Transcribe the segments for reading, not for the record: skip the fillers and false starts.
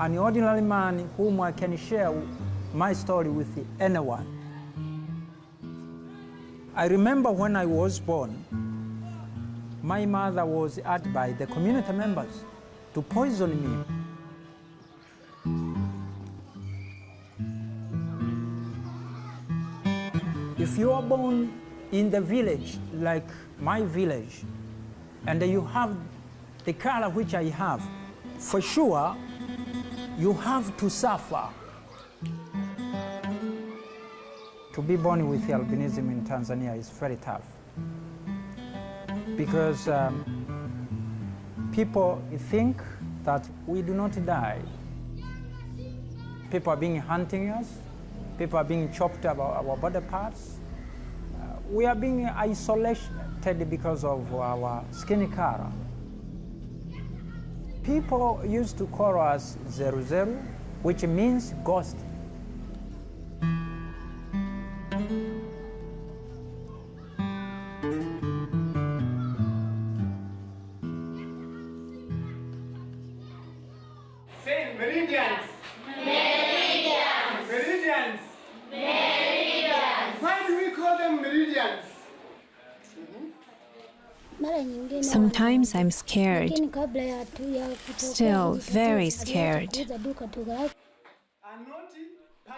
an ordinary man whom I can share my story with anyone. I remember when I was born, my mother was asked by the community members to poison me. If you are born in the village, like my village, and you have the color which I have, for sure, you have to suffer. To be born with albinism in Tanzania is very tough because people think that we do not die. People are being hunting us. People are being chopped about our body parts. We are being isolated because of our skin color. People used to call us Zeru Zeru, which means ghost. Say meridians. Meridians. Meridians. Meridians. Why do we call them meridians? Sometimes I'm scared, still very scared.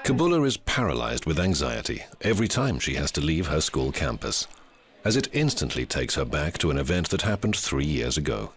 Kabula is paralyzed with anxiety every time she has to leave her school campus, as it instantly takes her back to an event that happened 3 years ago.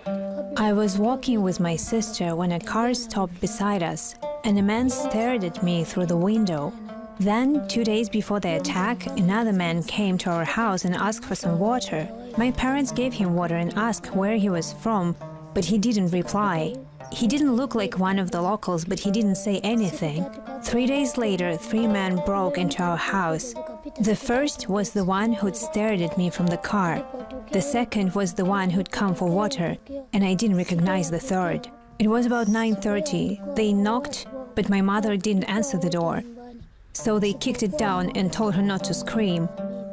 I was walking with my sister when a car stopped beside us, and a man stared at me through the window. Then, 2 days before the attack, another man came to our house and asked for some water. My parents gave him water and asked where he was from, but he didn't reply. He didn't look like one of the locals, but he didn't say anything. 3 days later, 3 men broke into our house. The first was the one who'd stared at me from the car. The second was the one who'd come for water, and I didn't recognize the third. It was about 9:30. They knocked, but my mother didn't answer the door. So they kicked it down and told her not to scream.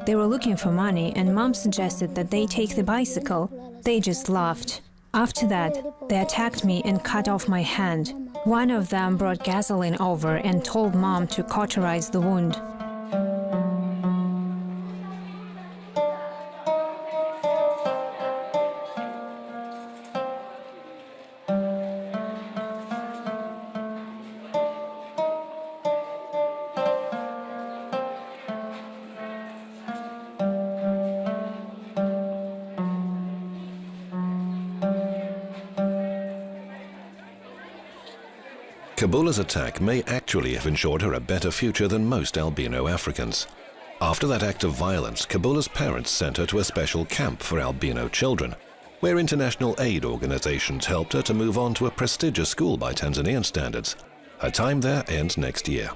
They were looking for money, and Mom suggested that they take the bicycle. They just laughed. After that, they attacked me and cut off my hand. One of them brought gasoline over and told Mom to cauterize the wound. Kabula's attack may actually have ensured her a better future than most albino Africans. After that act of violence, Kabula's parents sent her to a special camp for albino children, where international aid organizations helped her to move on to a prestigious school by Tanzanian standards. Her time there ends next year.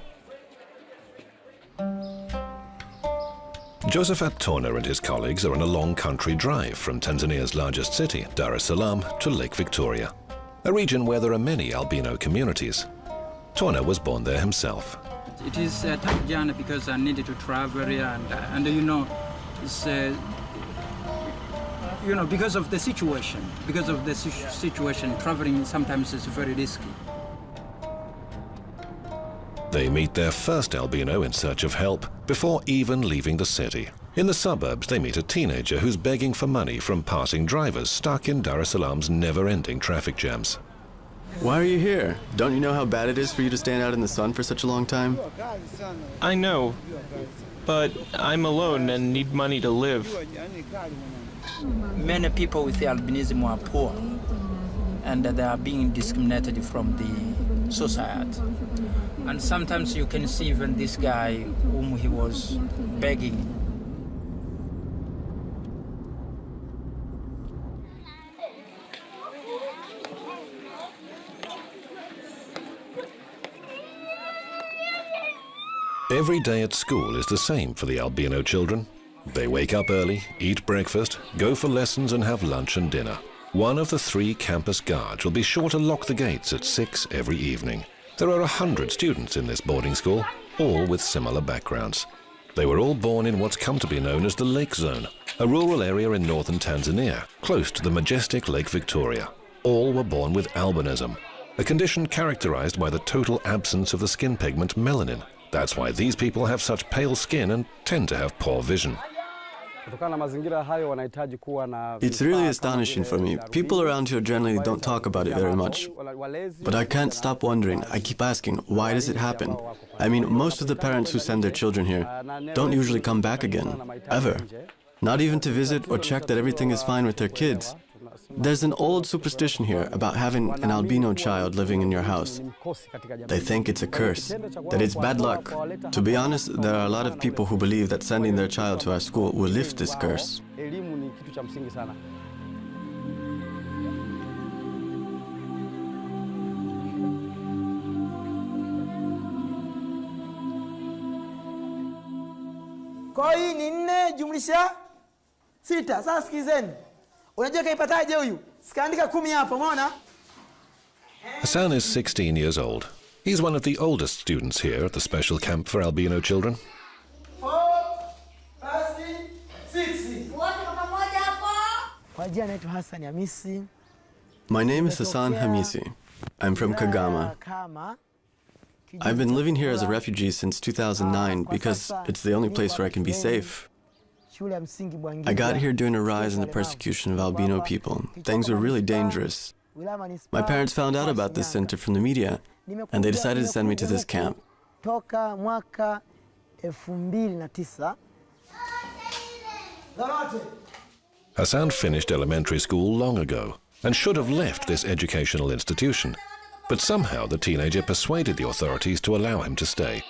Josephat Tona and his colleagues are on a long country drive from Tanzania's largest city, Dar es Salaam, to Lake Victoria, a region where there are many albino communities. Tona was born there himself. It is a tough journey because I needed to travel and you know, it's you know, because of the situation. Because of the situation, traveling sometimes is very risky. They meet their first albino in search of help before even leaving the city. In the suburbs, they meet a teenager who's begging for money from passing drivers stuck in Dar es Salaam's never-ending traffic jams. Why are you here? Don't you know how bad it is for you to stand out in the sun for such a long time? I know, but I'm alone and need money to live. Many people with albinism are poor, and they are being discriminated from the society. And sometimes you can see even this guy whom he was begging. Every day at school is the same for the albino children. They wake up early, eat breakfast, go for lessons and have lunch and dinner. One of the 3 campus guards will be sure to lock the gates at 6 every evening. There are 100 students in this boarding school, all with similar backgrounds. They were all born in what's come to be known as the Lake Zone, a rural area in northern Tanzania, close to the majestic Lake Victoria. all were born with albinism, a condition characterized by the total absence of the skin pigment melanin. That's why these people have such pale skin and tend to have poor vision. It's really astonishing for me. People around here generally don't talk about it very much. But I can't stop wondering. I keep asking, why does it happen? I mean, most of the parents who send their children here don't usually come back again, ever. Not even to visit or check that everything is fine with their kids. There's an old superstition here about having an albino child living in your house. They think it's a curse, that it's bad luck. To be honest, there are a lot of people who believe that sending their child to our school will lift this curse. Kwa hii ni 4 jumlisha 6. Sasa sikizeni. Unajua kaipataje huyu? Sikaandika 10 hapa, umeona? Hassan is 16 years old. He's one of the oldest students here at the special camp for albino children. 4 + 6. Kwa jina naitwa Hassan Hamisi. My name is Hassan Hamisi. I'm from Kagama. I've been living here as a refugee since 2009 because it's the only place where I can be safe. I got here during a rise in the persecution of albino people. Things were really dangerous. My parents found out about this center from the media, and they decided to send me to this camp. Hassan finished elementary school long ago and should have left this educational institution. But somehow the teenager persuaded the authorities to allow him to stay.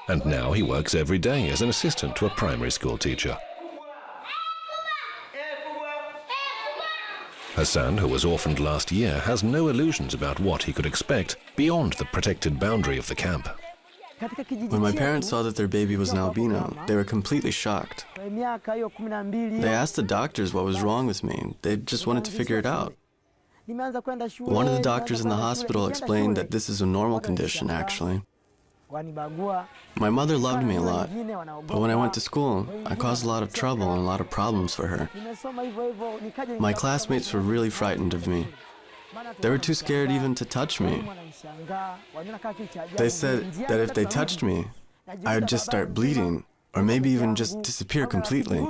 And now he works every day as an assistant to a primary school teacher. Hassan, who was orphaned last year, has no illusions about what he could expect beyond the protected boundary of the camp. When my parents saw that their baby was an albino, they were completely shocked. They asked the doctors what was wrong with me. They just wanted to figure it out. One of the doctors in the hospital explained that this is a normal condition, actually. My mother loved me a lot, but when I went to school, I caused a lot of trouble and a lot of problems for her. My classmates were really frightened of me. They were too scared even to touch me. They said that if they touched me, I would just start bleeding, or maybe even just disappear completely.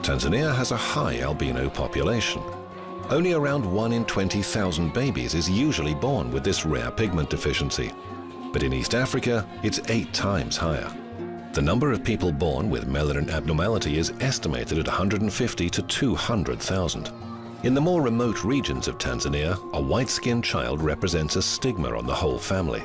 Tanzania has a high albino population. Only around 1 in 20,000 babies is usually born with this rare pigment deficiency. But in East Africa, it's 8 times higher. The number of people born with melanin abnormality is estimated at 150 to 200,000. In the more remote regions of Tanzania, a white-skinned child represents a stigma on the whole family.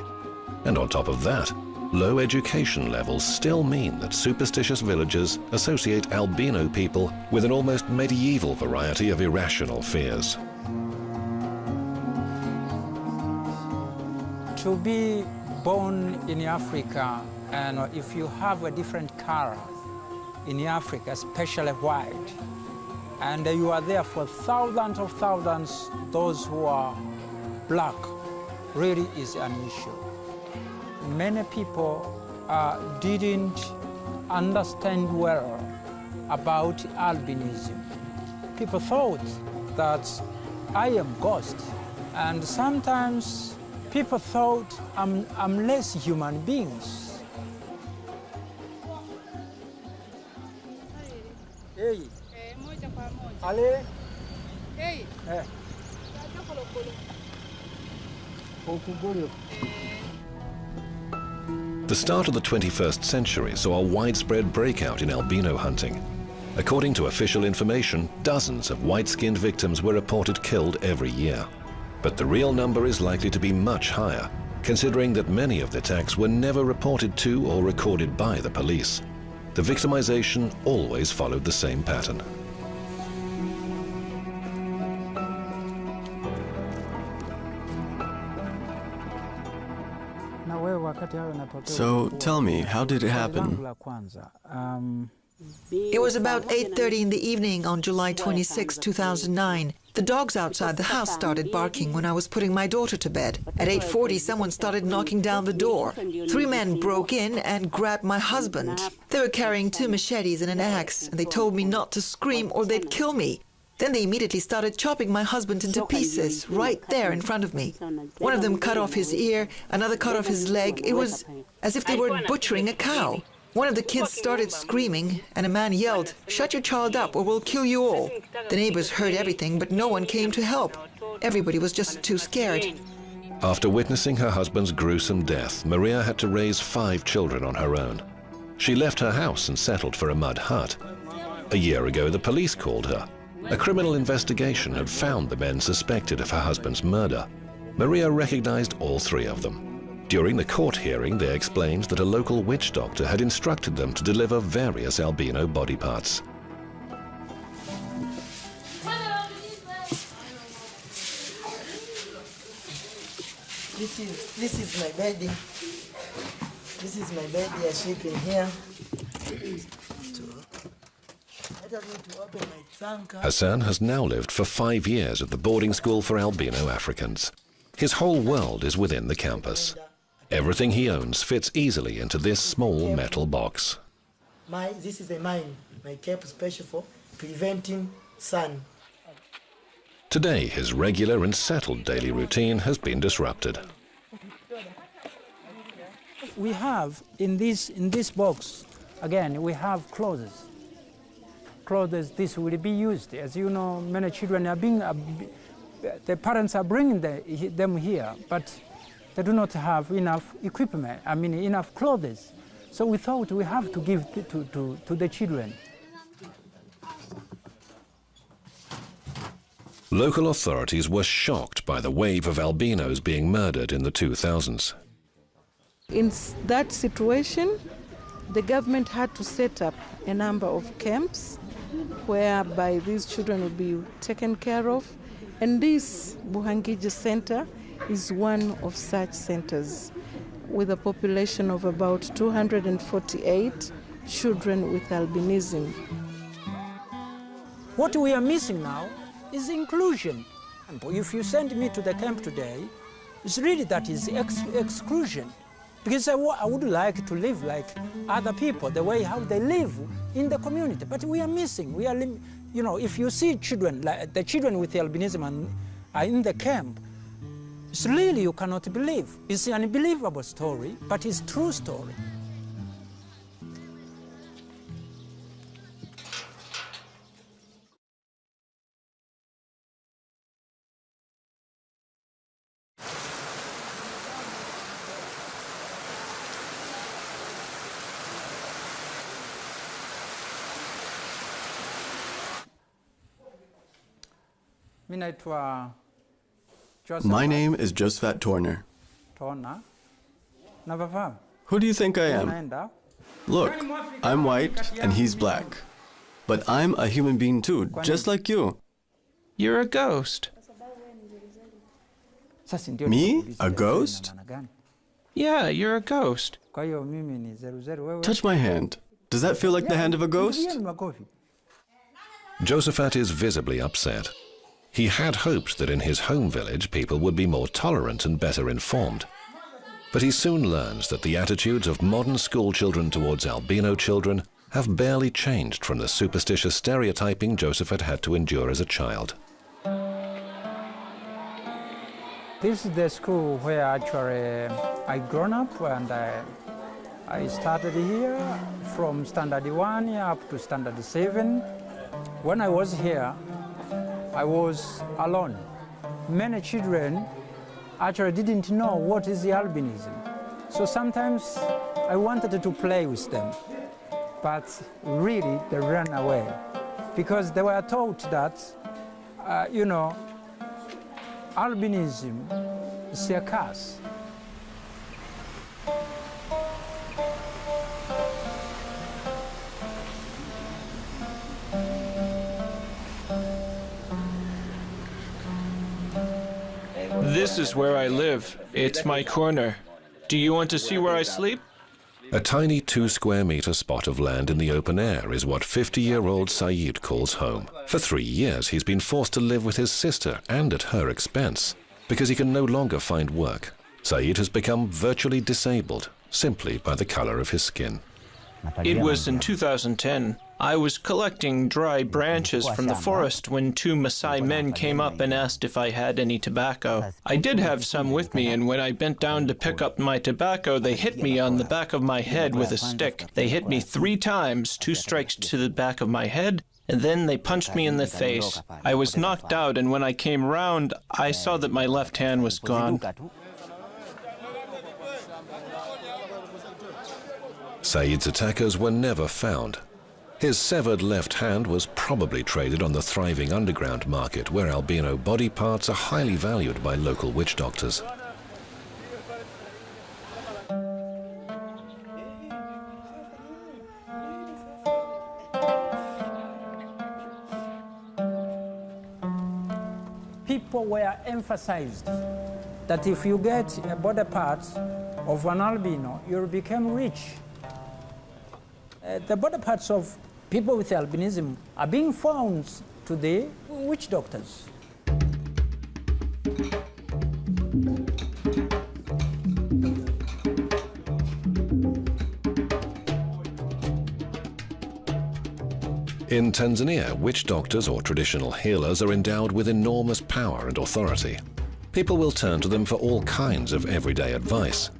And on top of that, low education levels still mean that superstitious villagers associate albino people with an almost medieval variety of irrational fears. To be born in Africa, and if you have a different color in Africa, especially white, and you are there for thousands of thousands, those who are black, really is an issue. Many people didn't understand well about albinism. People thought that I am ghost, and sometimes people thought I'm less human beings. Hey. Ale. Hey. The start of the 21st century saw a widespread breakout in albino hunting. According to official information, dozens of white-skinned victims were reported killed every year. But the real number is likely to be much higher, considering that many of the attacks were never reported to or recorded by the police. The victimization always followed the same pattern. So, tell me, how did it happen? It was about 8:30 in the evening on July 26, 2009. The dogs outside the house started barking when I was putting my daughter to bed. At 8:40, someone started knocking down the door. 3 men broke in and grabbed my husband. They were carrying 2 machetes and an axe, and they told me not to scream or they'd kill me. Then they immediately started chopping my husband into pieces, right there in front of me. One of them cut off his ear, another cut off his leg. It was as if they were butchering a cow. One of the kids started screaming, and a man yelled, "Shut your child up or we'll kill you all." The neighbors heard everything, but no one came to help. Everybody was just too scared. After witnessing her husband's gruesome death, Maria had to raise 5 children on her own. She left her house and settled for a mud hut. A year ago, the police called her. A criminal investigation had found the men suspected of her husband's murder. Maria recognized all 3 of them. During the court hearing, they explained that a local witch doctor had instructed them to deliver various albino body parts. This is my bed. This is my bed. I sleep in here. Hassan has now lived for 5 years at the boarding school for albino Africans. His whole world is within the campus. Everything he owns fits easily into this small metal box. This is a mine. My cap special for preventing sun. Today, his regular and settled daily routine has been disrupted. We have in this box, again, we have clothes. Clothes, this will be used. As you know, many children are being, the parents are bringing them here, but they do not have enough equipment, enough clothes. So we thought we have to give to the children. Local authorities were shocked by the wave of albinos being murdered in the 2000s. In that situation, the government had to set up a number of camps whereby these children will be taken care of. And this Buhangiji Center is one of such centers with a population of about 248 children with albinism. What we are missing now is inclusion. If you send me to the camp today, it's really that is exclusion. Because I would like to live like other people, the way how they live in the community. But we are missing. We are, if you see children, like the children with albinism are in the camp, it's really you cannot believe. It's an unbelievable story, but it's a true story. My name is Josephat Torner. Who do you think I am? Look, I'm white and he's black. But I'm a human being too, just like you. You're a ghost. Me? A ghost? Yeah, you're a ghost. Touch my hand. Does that feel like the hand of a ghost? Josephat is visibly upset. He had hoped that in his home village people would be more tolerant and better informed. But he soon learns that the attitudes of modern school children towards albino children have barely changed from the superstitious stereotyping Josephat had to endure as a child. This is the school where actually I grown up, and I started here from standard 1 up to standard 7. When I was here, I was alone. Many children actually didn't know what is the albinism. So sometimes I wanted to play with them, but really they ran away because they were taught that, albinism is a curse. This is where I live. It's my corner. Do you want to see where I sleep? A tiny 2-square-meter spot of land in the open air is what 50-year-old Saeed calls home. For 3 years, he's been forced to live with his sister and at her expense because he can no longer find work. Saeed has become virtually disabled simply by the color of his skin. It was in 2010. I was collecting dry branches from the forest when 2 Maasai men came up and asked if I had any tobacco. I did have some with me, and when I bent down to pick up my tobacco, they hit me on the back of my head with a stick. They hit me 3 times, 2 strikes to the back of my head, and then they punched me in the face. I was knocked out, and when I came round, I saw that my left hand was gone. Saeed's attackers were never found. His severed left hand was probably traded on the thriving underground market where albino body parts are highly valued by local witch doctors. People were emphasized that if you get a body part of an albino, you'll become rich. The body parts of people with albinism are being found today witch doctors. In Tanzania, witch doctors or traditional healers are endowed with enormous power and authority. People will turn to them for all kinds of everyday advice.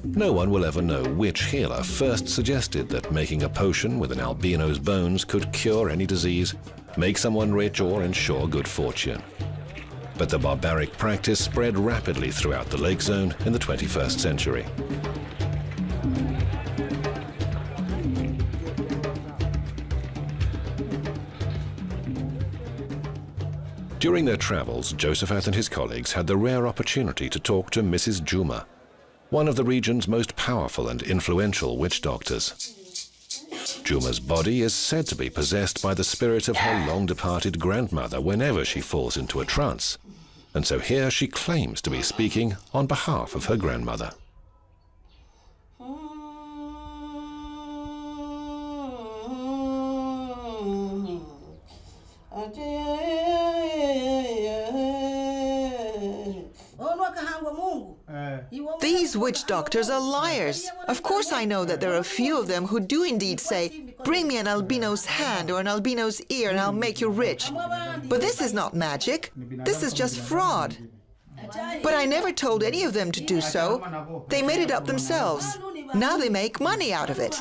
No one will ever know which healer first suggested that making a potion with an albino's bones could cure any disease, make someone rich, or ensure good fortune. But the barbaric practice spread rapidly throughout the lake zone in the 21st century. During their travels, Josephat and his colleagues had the rare opportunity to talk to Mrs. Juma, one of the region's most powerful and influential witch doctors. Juma's body is said to be possessed by the spirit of her long-departed grandmother whenever she falls into a trance, and so here she claims to be speaking on behalf of her grandmother. These witch doctors are liars. Of course I know that there are a few of them who do indeed say, bring me an albino's hand or an albino's ear and I'll make you rich. But this is not magic. This is just fraud. But I never told any of them to do so. They made it up themselves. Now they make money out of it.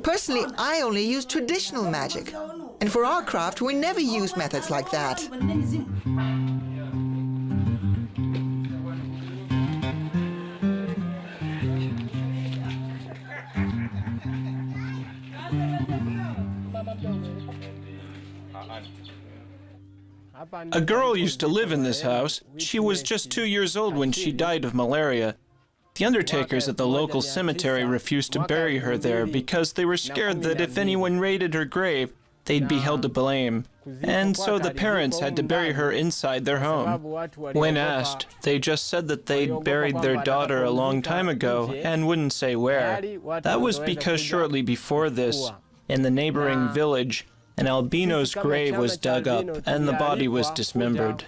Personally, I only use traditional magic. And for our craft, we never use methods like that. A girl used to live in this house. She was just 2 years old when she died of malaria. The undertakers at the local cemetery refused to bury her there because they were scared that if anyone raided her grave, they'd be held to blame. And so the parents had to bury her inside their home. When asked, they just said that they'd buried their daughter a long time ago and wouldn't say where. That was because shortly before this, in the neighboring village, an albino's grave was dug up and the body was dismembered.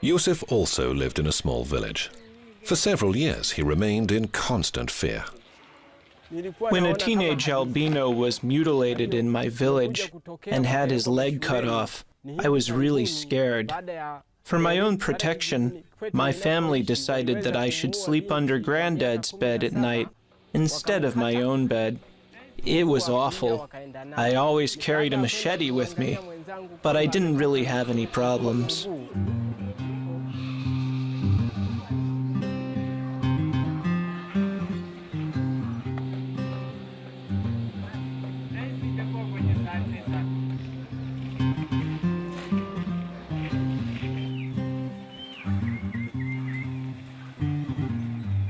Yusuf also lived in a small village. For several years, he remained in constant fear. When a teenage albino was mutilated in my village and had his leg cut off, I was really scared. For my own protection, my family decided that I should sleep under Granddad's bed at night instead of my own bed. It was awful. I always carried a machete with me, but I didn't really have any problems.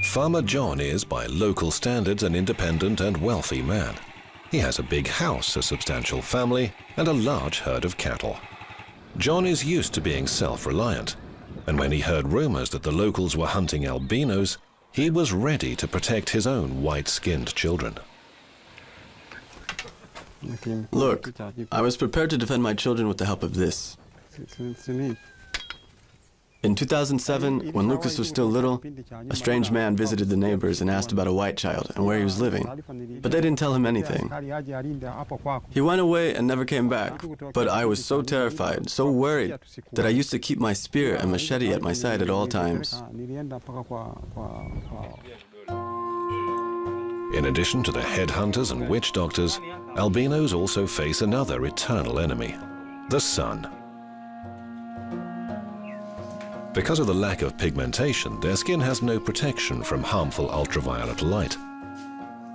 Farmer John is, by local standards, an independent and wealthy man. He has a big house, a substantial family, and a large herd of cattle. John is used to being self-reliant, and when he heard rumors that the locals were hunting albinos, he was ready to protect his own white-skinned children. Look, I was prepared to defend my children with the help of this. In 2007, when Lucas was still little, a strange man visited the neighbors and asked about a white child and where he was living, but they didn't tell him anything. He went away and never came back, but I was so terrified, so worried, that I used to keep my spear and machete at my side at all times. In addition to the headhunters and witch doctors, albinos also face another eternal enemy, the sun. Because of the lack of pigmentation, their skin has no protection from harmful ultraviolet light.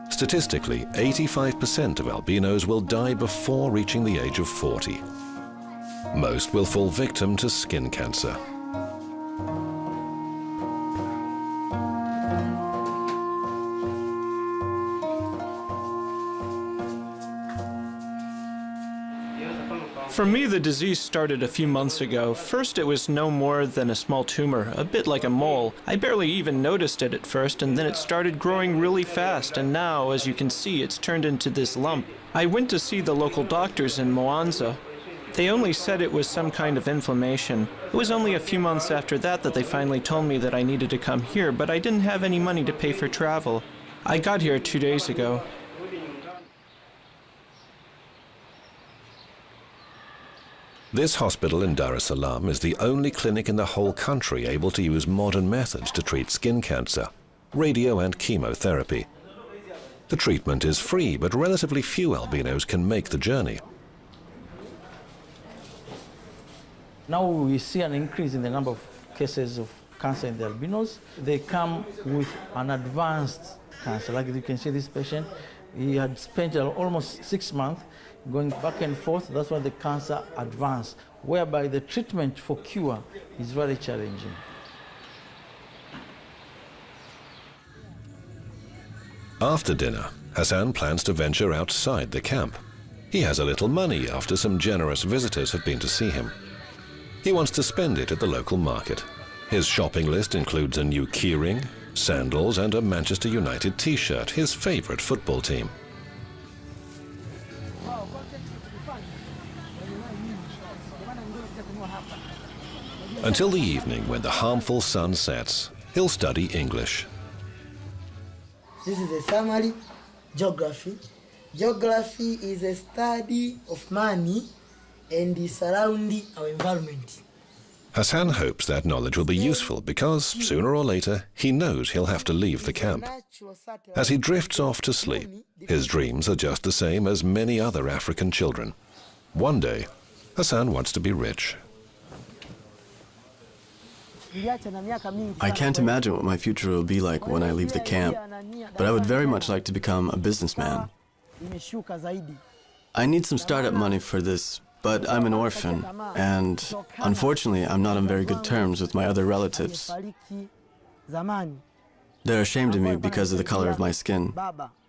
Statistically, 85% of albinos will die before reaching the age of 40. Most will fall victim to skin cancer. For me, the disease started a few months ago. First, it was no more than a small tumor, a bit like a mole. I barely even noticed it at first, and then it started growing really fast, and now, as you can see, it's turned into this lump. I went to see the local doctors in Mwanza. They only said it was some kind of inflammation. It was only a few months after that that they finally told me that I needed to come here, but I didn't have any money to pay for travel. I got here 2 days ago. This hospital in Dar es Salaam is the only clinic in the whole country able to use modern methods to treat skin cancer, radio and chemotherapy. The treatment is free, but relatively few albinos can make the journey. Now we see an increase in the number of cases of cancer in the albinos. They come with an advanced cancer. Like you can see this patient, he had spent almost 6 months going back and forth. That's why the cancer advanced, whereby the treatment for cure is very challenging. After dinner, Hassan plans to venture outside the camp. He has a little money after some generous visitors have been to see him. He wants to spend it at the local market. His shopping list includes a new keyring, sandals and a Manchester United t-shirt, his favorite football team. Until the evening when the harmful sun sets, he'll study English. This is a summary, geography. Geography is a study of money and the surrounding our environment. Hassan hopes that knowledge will be useful because, sooner or later, he knows he'll have to leave the camp. As he drifts off to sleep, his dreams are just the same as many other African children. One day, Hassan wants to be rich. I can't imagine what my future will be like when I leave the camp, but I would very much like to become a businessman. I need some startup money for this, but I'm an orphan, and unfortunately I'm not on very good terms with my other relatives. They're ashamed of me because of the color of my skin.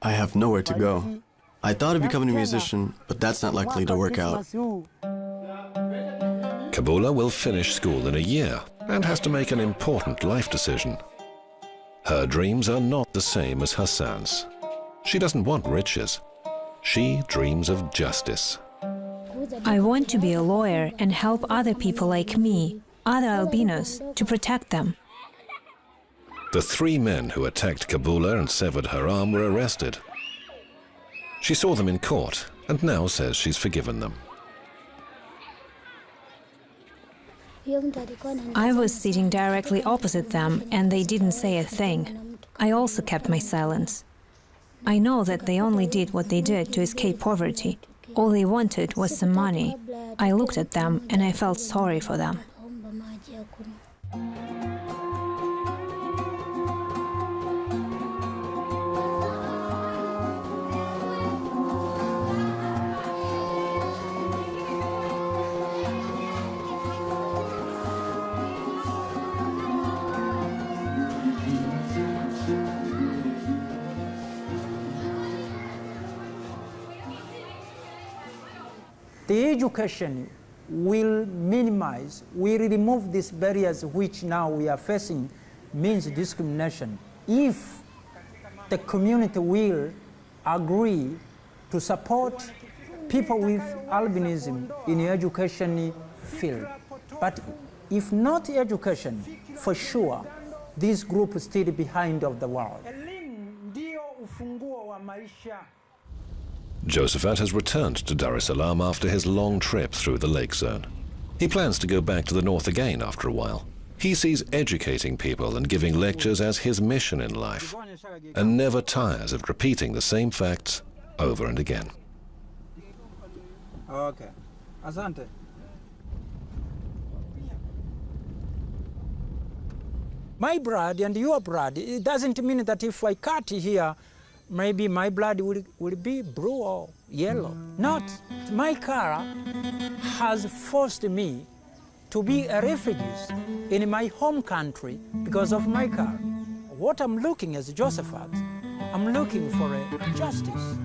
I have nowhere to go. I thought of becoming a musician, but that's not likely to work out. Kabula will finish school in a year and has to make an important life decision. Her dreams are not the same as Hassan's. She doesn't want riches. She dreams of justice. I want to be a lawyer and help other people like me, other albinos, to protect them. The 3 men who attacked Kabula and severed her arm were arrested. She saw them in court and now says she's forgiven them. I was sitting directly opposite them and they didn't say a thing. I also kept my silence. I know that they only did what they did to escape poverty. All they wanted was some money. I looked at them and I felt sorry for them. The education will minimize, will remove these barriers which now we are facing, means discrimination. if the community will agree to support people with albinism in the education field. But if not education, for sure, this group is still behind of the world. Josephat has returned to Dar es Salaam after his long trip through the lake zone. He plans to go back to the north again after a while. He sees educating people and giving lectures as his mission in life, and never tires of repeating the same facts over and again. Okay. Asante. My blood and your blood, it doesn't mean that if I cut here, maybe my blood will be blue or yellow. Not. My color has forced me to be a refugee in my home country because of my color. What I'm looking as Josephat, I'm looking for a justice.